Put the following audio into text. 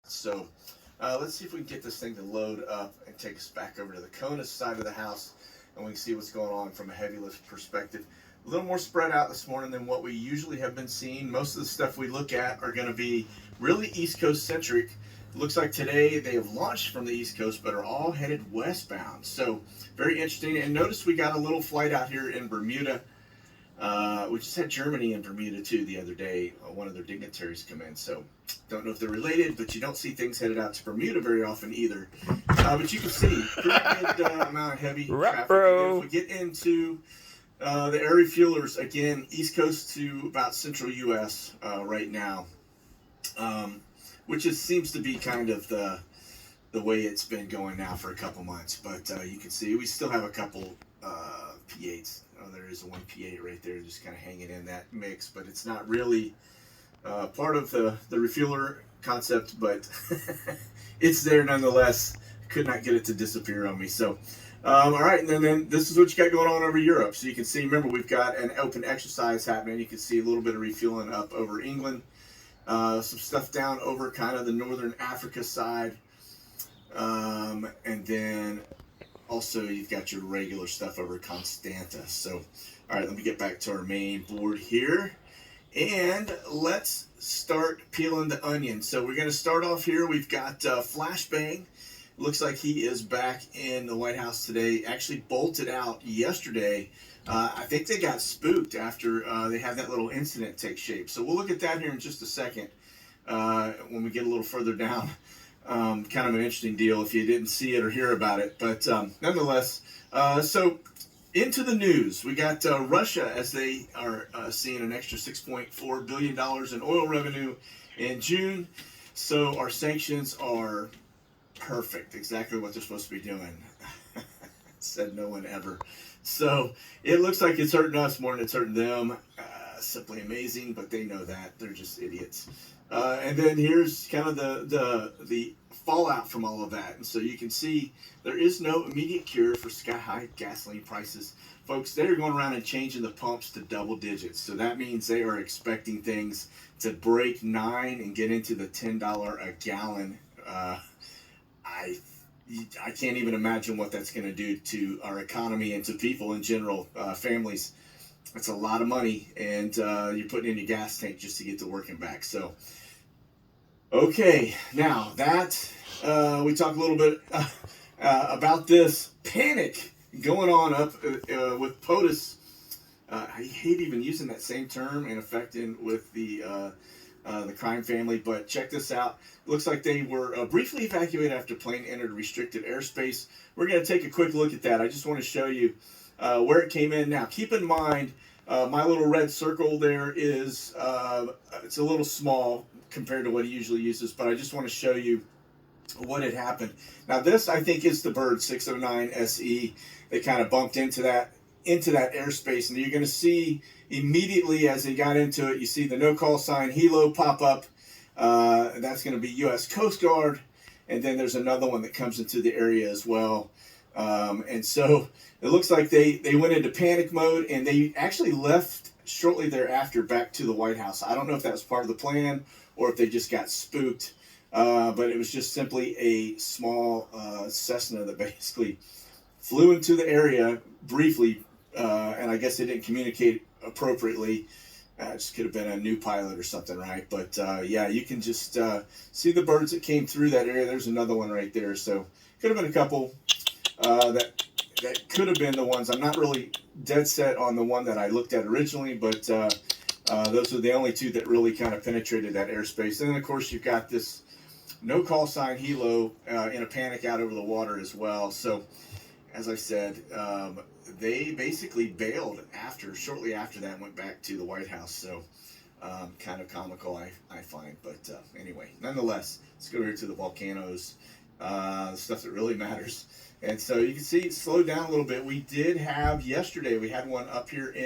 So let's see if we can get this thing to load up and take us back over to the Kona side of the house, and we can see what's going on from a heavy lift perspective. A little more spread out this morning than what we usually have been seeing. Most of the stuff we look at are going to be really East Coast centric. It looks like today they have launched from the East Coast but are all headed westbound. So very interesting. And notice we got a little flight out here in Bermuda. We just had Germany and Bermuda too the other day. One of their dignitaries come in. So don't know if they're related, but you don't see things headed out to Bermuda very often either. But you can see pretty good amount of heavy traffic. And then if we get into the air refuelers, again, East Coast to about central U.S. Right now, which seems to be kind of the way it's been going now for a couple months. But you can see we still have a couple P8s. Oh, there is a one P8 right there just kind of hanging in that mix, but it's not really part of the refueler concept, but it's there nonetheless. Could not get it to disappear on me. So all right, and then this is what you got going on over Europe. So you can see, remember, we've got an open exercise happening. You can see a little bit of refueling up over England. Some stuff down over kind of the northern Africa side. And then also you've got your regular stuff over Constanta. So, all right, let me get back to our main board here. And let's start peeling the onion. So we're going to start off here. We've got Flashbang. Looks like he is back in the White House today. Actually bolted out yesterday. I think they got spooked after they had that little incident take shape. So we'll look at that here in just a second when we get a little further down. Kind of an interesting deal if you didn't see it or hear about it. But nonetheless, so into the news. We got Russia, as they are seeing an extra $6.4 billion in oil revenue in June. So our sanctions are perfect, exactly what they're supposed to be doing. Said no one ever. So it looks like it's hurting us more than it's hurting them. Simply amazing, but they know that. They're just idiots. And then here's kind of the fallout from all of that. And so you can see there is no immediate cure for sky-high gasoline prices. Folks, they're going around and changing the pumps to double digits. So that means they are expecting things to break 9 and get into the $10 a gallon. I can't even imagine what that's going to do to our economy and to people in general, families. That's a lot of money, and you're putting in your gas tank just to get to work and back. So, okay, now that we talk a little bit about this panic going on up with POTUS. I hate even using that same term in effect with the crime family, but check this out. It looks like they were briefly evacuated after plane entered restricted airspace. We're going to take a quick look at that. I just want to show you where it came in. Now, keep in mind, my little red circle there is, it's a little small compared to what he usually uses, but I just want to show you what had happened. Now, this, I think, is the Bird 609 SE. They kind of bumped into that airspace, and you're going to see immediately as they got into it, you see the no call sign helo pop up. That's going to be U.S. Coast Guard, and then there's another one that comes into the area as well. And so it looks like they went into panic mode, and they actually left shortly thereafter back to the White House. I don't know if that was part of the plan or if they just got spooked, but it was just simply a small Cessna that basically flew into the area briefly, and I guess they didn't communicate appropriately. It just could have been a new pilot or something, right? But yeah, you can just see the birds that came through that area. There's another one right there. So could have been a couple that could have been the ones. I'm not really dead set on the one that I looked at originally, but those are the only two that really kind of penetrated that airspace. And then, of course, you've got this no call sign helo in a panic out over the water as well. So, as I said, they basically bailed shortly after that, went back to the White House. So kind of comical, I find. But anyway, nonetheless, let's go here to the volcanoes, the stuff that really matters. And so you can see it slowed down a little bit. We did have yesterday, we had one up here in